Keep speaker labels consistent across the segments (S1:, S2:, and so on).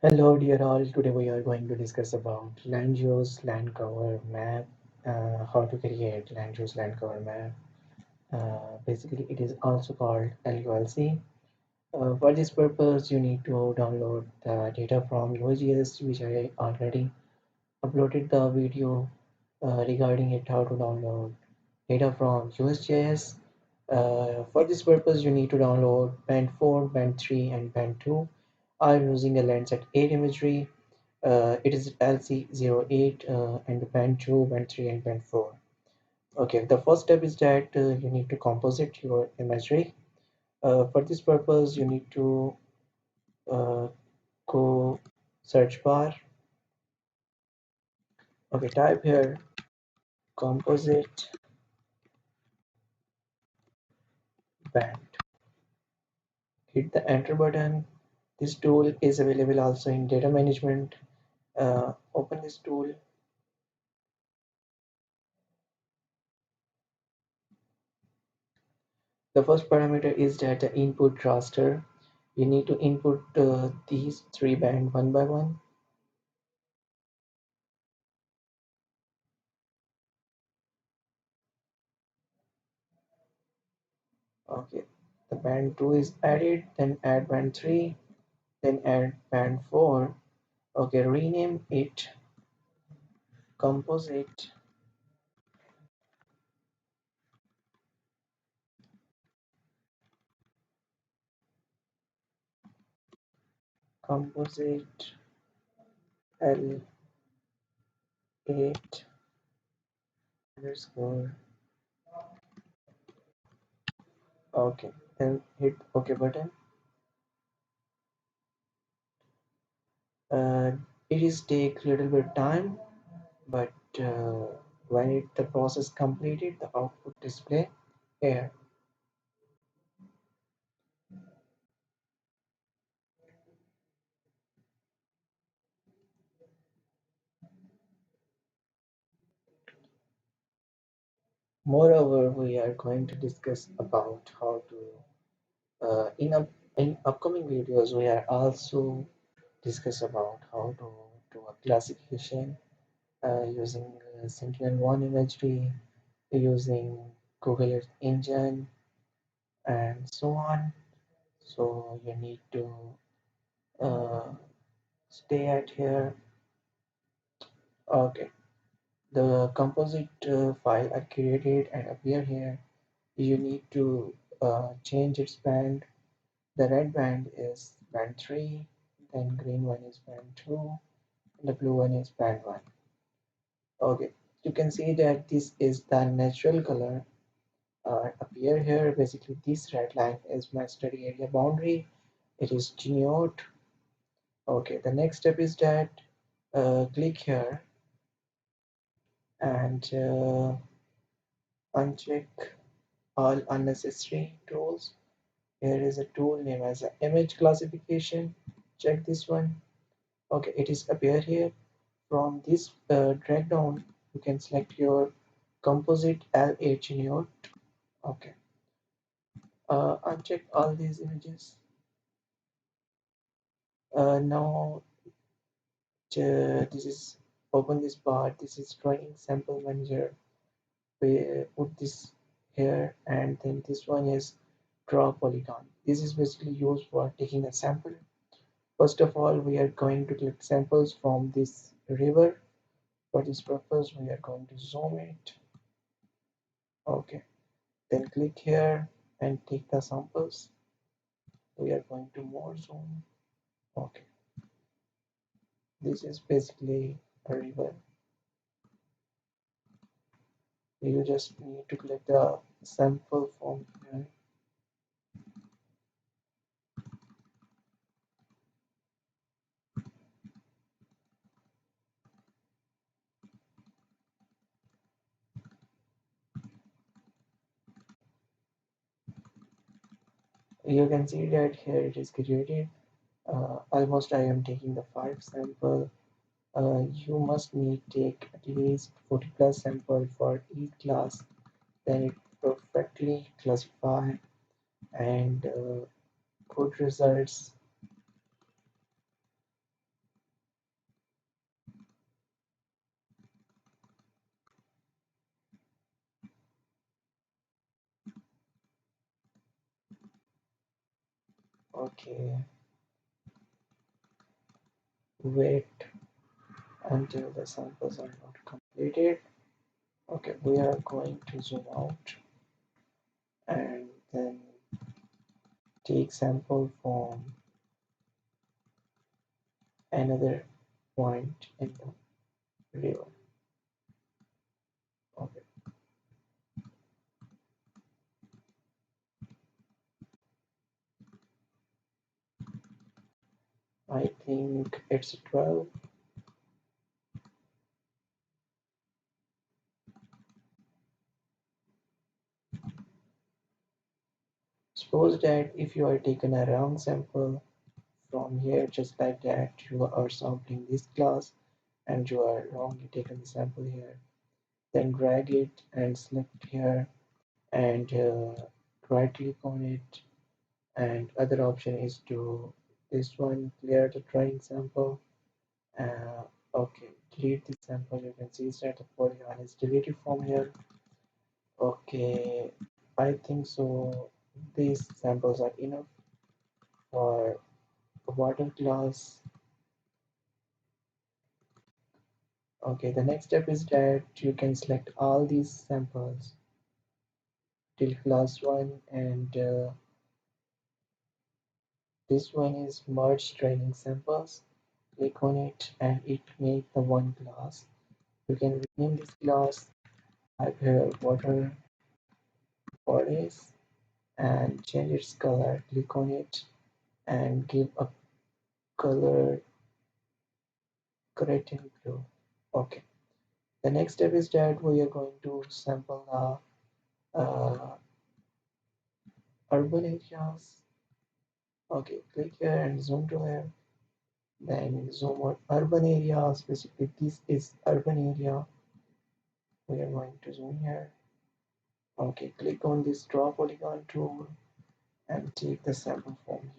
S1: Hello dear all, today we are going to discuss about land use, land cover map, how to create land use, land cover map. Basically it is also called LULC. For this purpose you need to download the data from ArcGIS, which I already uploaded the video regarding it, how to download data from USGIS. For this purpose you need to download band 4, band 3 and band 2. I'm using a Landsat 8 imagery. It is LC08 and band 2, band 3 and band 4. Okay, the first step is that you need to composite your imagery. For this purpose you need to uh, go search bar. Okay, type here composite band. Hit the enter button. This tool is available also in data management. Open this tool. The first parameter is data input raster. You need to input these three bands one by one. Okay, the band 2 is added, then add band 3, then add band 4. Okay, rename it composite composite L8 underscore. Okay, then hit OK button. Uh, it is take a little bit time, but when the process completed, the output display here. Moreover, we are going to discuss about how to in upcoming videos. We are also discuss about how to do a classification using Sentinel-1 imagery, using Google Earth Engine, and so on. So you need to uh, stay at here. Okay, the composite file are created and appear here. You need to change its band. The red band is band 3, then green one is band 2, and the blue one is band 1. Okay, you can see that this is the natural color appear here. Basically this red line is my study area boundary. It is denote. Okay, the next step is that click here and uncheck all unnecessary tools. Here is a tool named as image classification. Check this one. Okay, it is appear here. From this drag down you can select your composite L8 genode. Okay, uncheck all these images. Now this is open this bar. This is drawing sample manager. We put this here, and then this one is draw polygon. This is basically used for taking a sample. First of all, we are going to collect samples from this river. For this purpose, we are going to zoom it. Okay, then click here and take the samples. We are going to more zoom. Okay, this is basically a river. You just need to collect the sample from here. You can see that here it is created. Almost I am taking the 5 sample. You must need take at least 40 plus sample for each class. Then it perfectly classify and good results. Okay, wait until the samples are not completed. Okay, we are going to zoom out and then take sample from another point in the river. Okay, I think it's 12. Suppose that if you are taken a wrong sample from here, just like that, you are sampling this class and you are wrongly taken the sample here, then drag it and select here and right click on it, and other option is to this one, clear the training sample. uh, okay, delete the sample. You can see that the polygon is deleted from here. Okay, I think so these samples are enough for water class. Okay, the next step is that you can select all these samples till class 1, and this one is merge training samples. Click on it and it make the one class. You can rename this class, type here water bodies and change its color. Click on it and give a color cretin blue. Okay. The next step is that we are going to sample the urban areas. Okay, click here and zoom to here. Then zoom on urban areas. Basically, this is urban area. We are going to zoom here. Okay, click on this draw polygon tool and take the sample from here.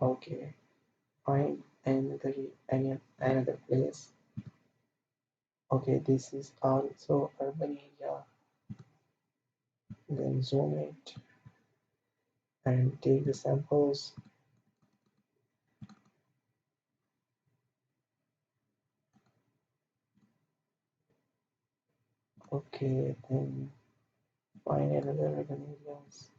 S1: Okay, find another place. Okay, this is also urban area. Then zoom it and take the samples. Okay, then find another urban areas.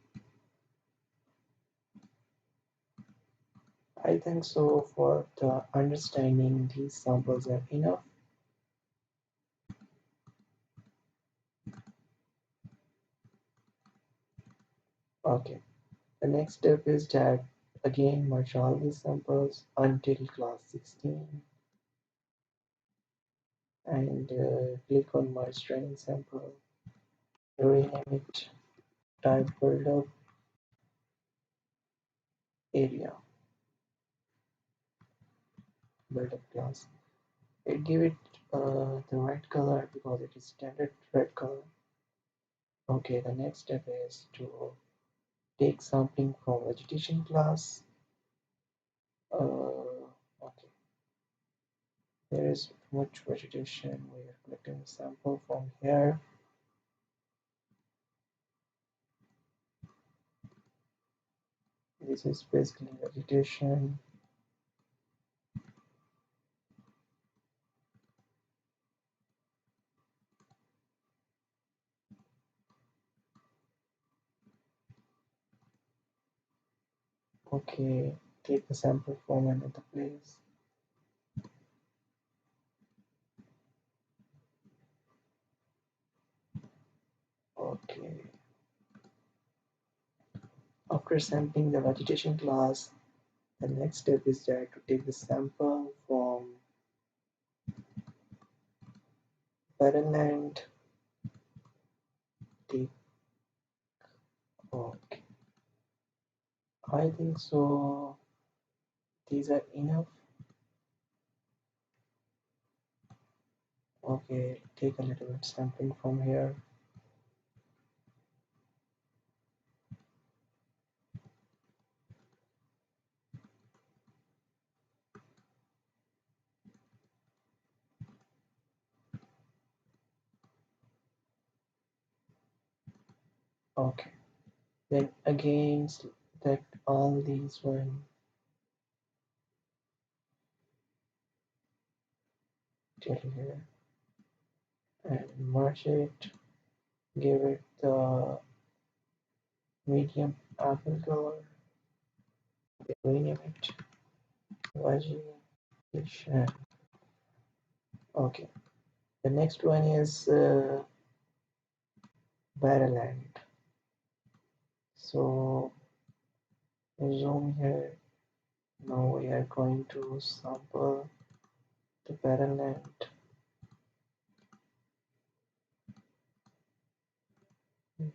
S1: I think so for the understanding these samples are enough. Okay, the next step is that again merge all these samples until class 16 and click on merge training sample, rename it, type build up area, build up class. It give it the right color because it is standard red color. Okay, the next step is to take sampling from vegetation class. Okay, there is much vegetation. We are collecting a sample from here. This is basically vegetation. Okay, take the sample from another place. Okay, after sampling the vegetation class, the next step is there to take the sample from barren land. Take, okay, I think so. These are enough. Okay, take a little bit sample from here. Okay, then again select all these one till here and merge it, give it the medium apple color, rename it vegetation. Okay, the next one is Barrowland. So zoom here. Now we are going to sample the Barrowland.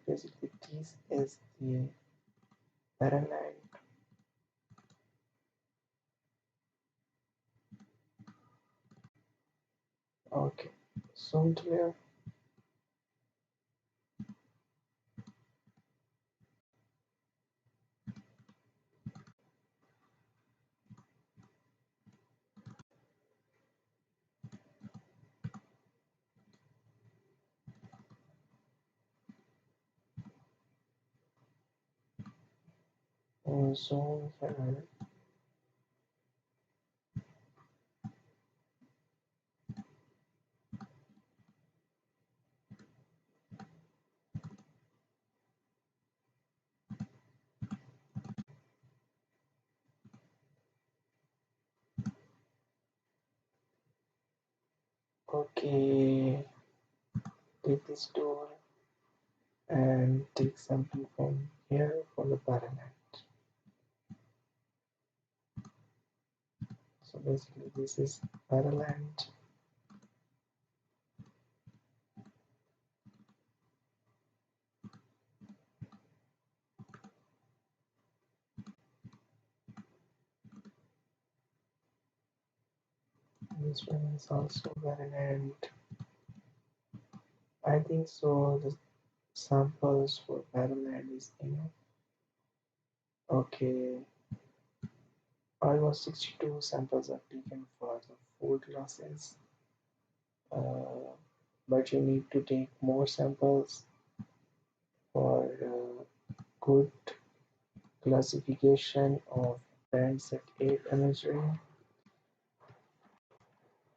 S1: Basically, this is the Barrowland. Okay, zoom clear. Zoom here. Okay, take this tool and take sample from here for the Barrowland. So basically, this is Barrowland. This one is also Barrowland. I think so. The samples for Barrowland is enough. Okay, almost 62 samples are taken for the 4 classes, uh, but you need to take more samples for good classification of Landsat 8 imagery.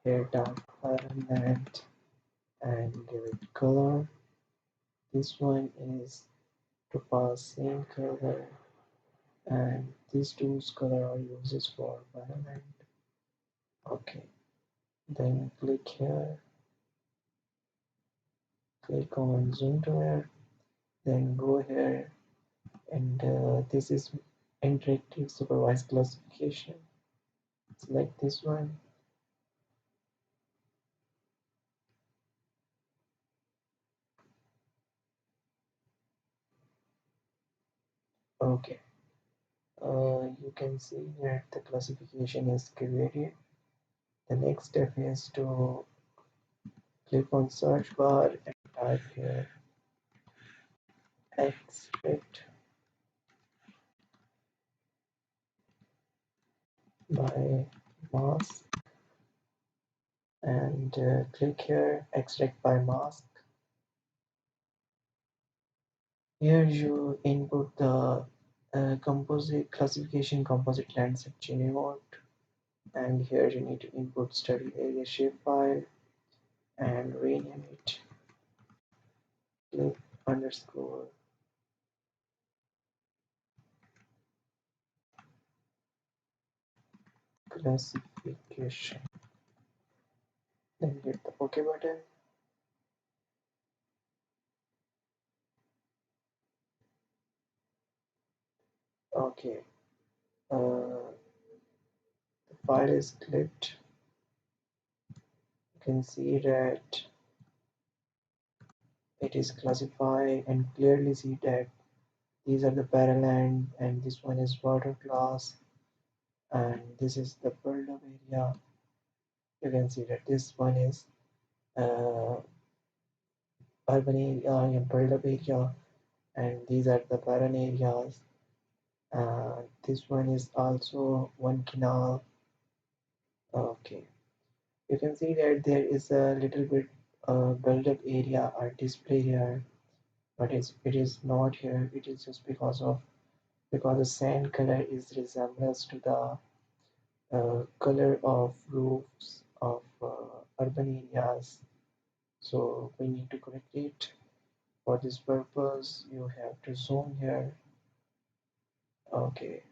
S1: Here dark Barrowland and give it color. This one is to pass same color, and these two color are uses for Barrowland. Okay, then click here, click on zoom to where, then go here, and this is interactive supervised classification. Select this one. Okay, you can see that the classification is created. The next step is to click on search bar and type here extract by mask, and click here extract by mask. Here you input the composite classification composite Landsat Geneva, and here you need to input study area shapefile and rename it clip underscore classification. Then hit the OK button. Okay, the file is clipped. You can see that it is classified and clearly see that these are the Paraland and this one is water class and this is the build up area. You can see that this one is uh, urban area and build up area, and these are the barren areas. This one is also one canal. Okay, you can see that there is a little bit build up area or display here, but it is not here. It is just because the sand color is resemblance to the color of roofs of urban areas. So we need to correct it. For this purpose, you have to zoom here. Okay,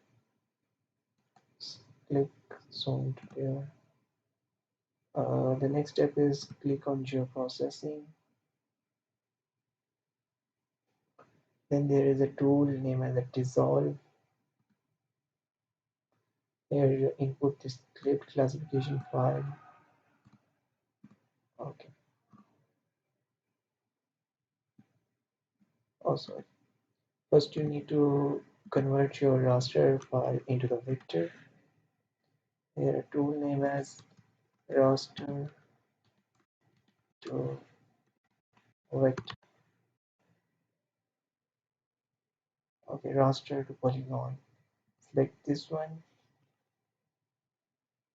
S1: click zoom to there. The next step is click on geoprocessing. Then there is a tool named as a dissolve. Here you input this clip classification file. Okay. Also, first you need to convert your raster file into the vector. Here a tool name as raster to vector. Okay, raster to polygon. Select this one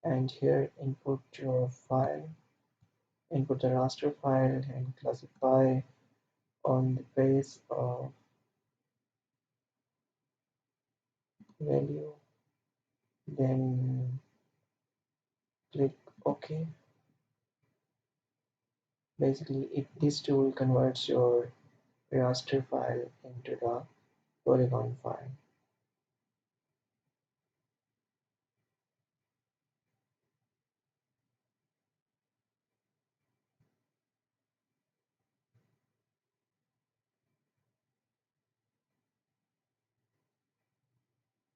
S1: and here input your file. Input the raster file and classify on the base of value. Then click OK. Basically, this tool converts your raster file into the polygon file.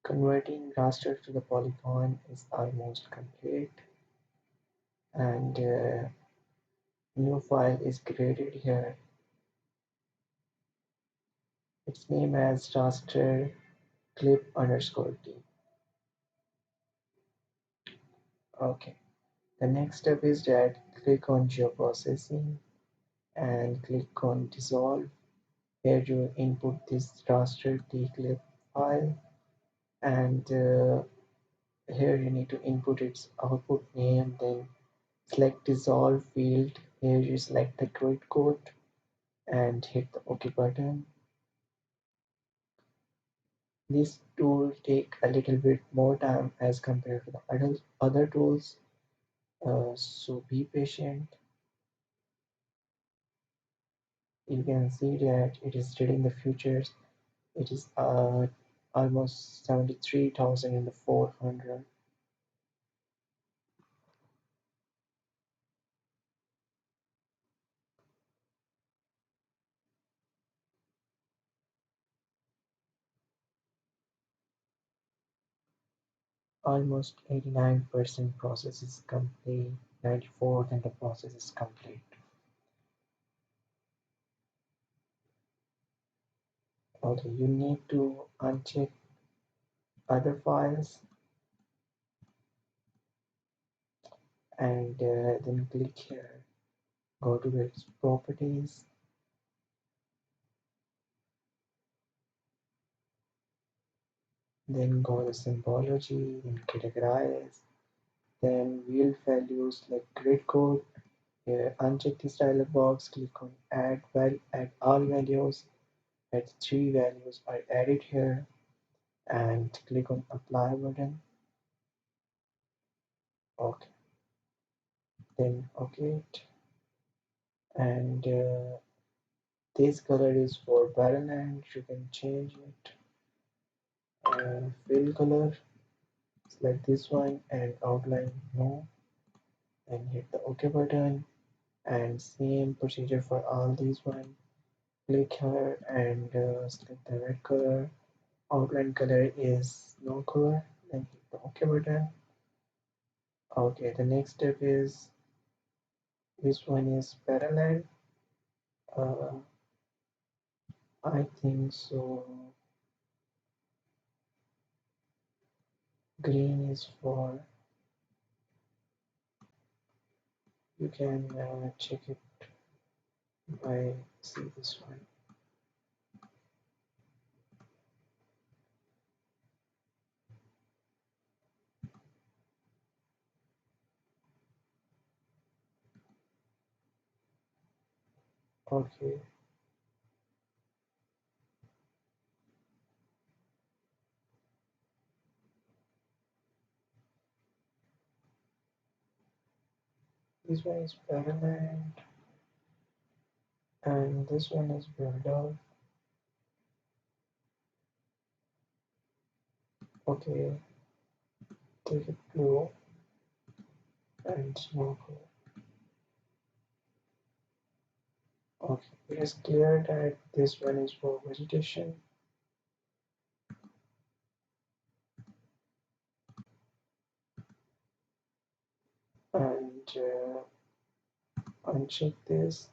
S1: Converting raster to the polygon is almost complete, and new file is created here. Its name as raster clip underscore t. Okay. The next step is that click on geoprocessing and click on dissolve. Here you input this raster t clip file, and here you need to input its output name, then select dissolve field. Here you select the grid code and hit the OK button. This tool take a little bit more time as compared to the other tools, so be patient. You can see that it is reading the futures. It is almost 73,400. Almost 89% process is complete. 94 then the process is complete. Okay, you need to uncheck other files and then click here. Go to its properties. Then go to symbology, then categorize, then yield values like grid code. Here, uncheck this dialog box, click on add all values. Add 3 values are added here and click on apply button. Okay, then okay it. And this color is for Barrenland. You can change it. Fill color, select this one and outline no, and hit the OK button. And same procedure for all these one. Click here and select the red color. Outline color is no color. Then hit the OK button. Okay, the next step is this one is parallel. Uh, I think so. Green is for You can check it by see this one. Okay, this one is parallel and this one is build up. Okay, take it blue and snorkel. Okay, it is clear that this one is for vegetation. And uncheck this,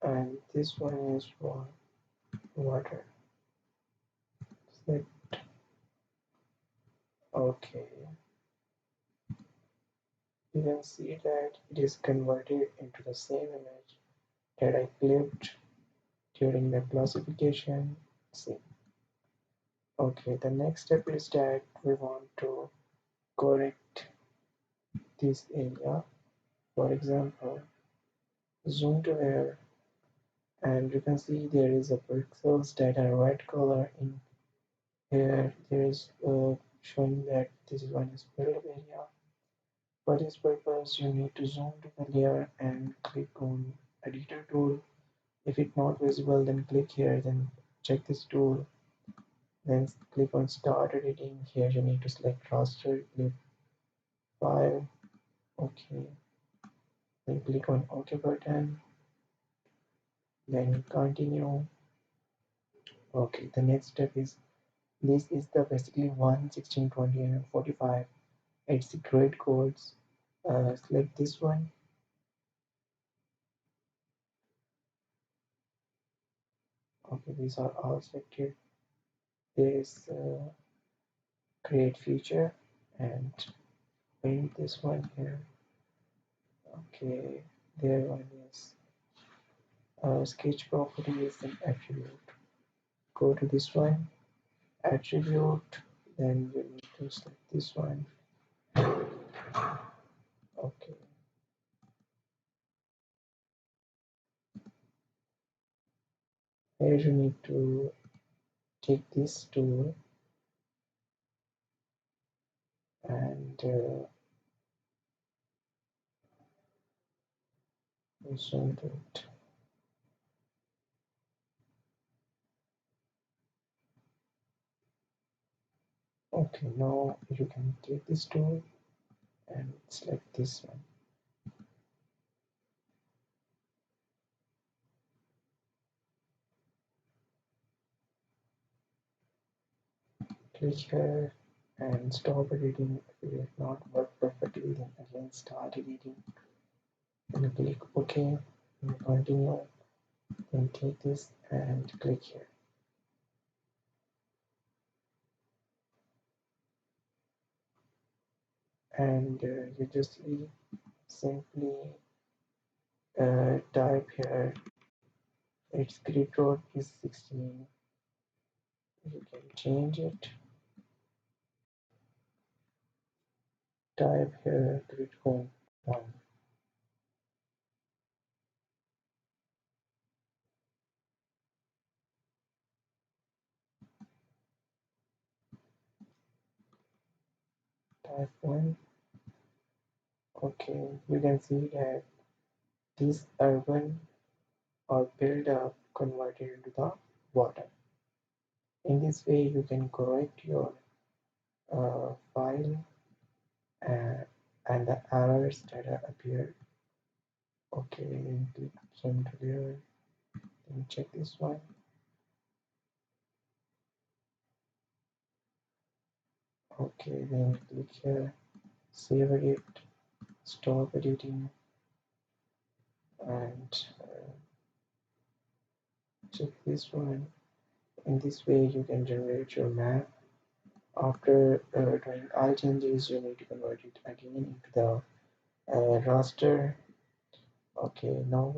S1: and this one is for water. Select. Okay, you can see that it is converted into the same image that I clipped during the classification. See. Okay, the next step is that we want to correct this area. For example, zoom to here, and you can see there is a pixels that are red color in here. There is showing that this is one is build area. For this purpose, you need to zoom to the layer and click on editor tool. If it's not visible, then click here, then check this tool, then click on start editing. Here you need to select raster clip file. Okay, then click on OK button, then continue. Okay, the next step is this is the basically 1, 16, 20 and 45. It's the grid codes. Select this one. Okay, these are all selected. There is create feature and paint this one here. Okay, there one is sketch properties and attribute. Go to this one, attribute, then you need to select this one. Okay, here you need to take this tool and zoom to it. Okay, now you can take this tool and select this one. Click here and stop editing. If it does not work perfectly, then again start editing. Then click OK and continue. Then take this and click here. And you just simply type here its grid code is 16. You can change it. Type here grid code 1. Type 1. Okay, you can see that this urban or build up converted into the water. In this way, you can correct your file and the errors that are appeared. Okay, then click zoom to there. Then check this one. Okay, then click here, save edit, stop editing, and check this one. In this way, you can generate your map. After doing all changes, you need to convert it again into the raster. Okay, now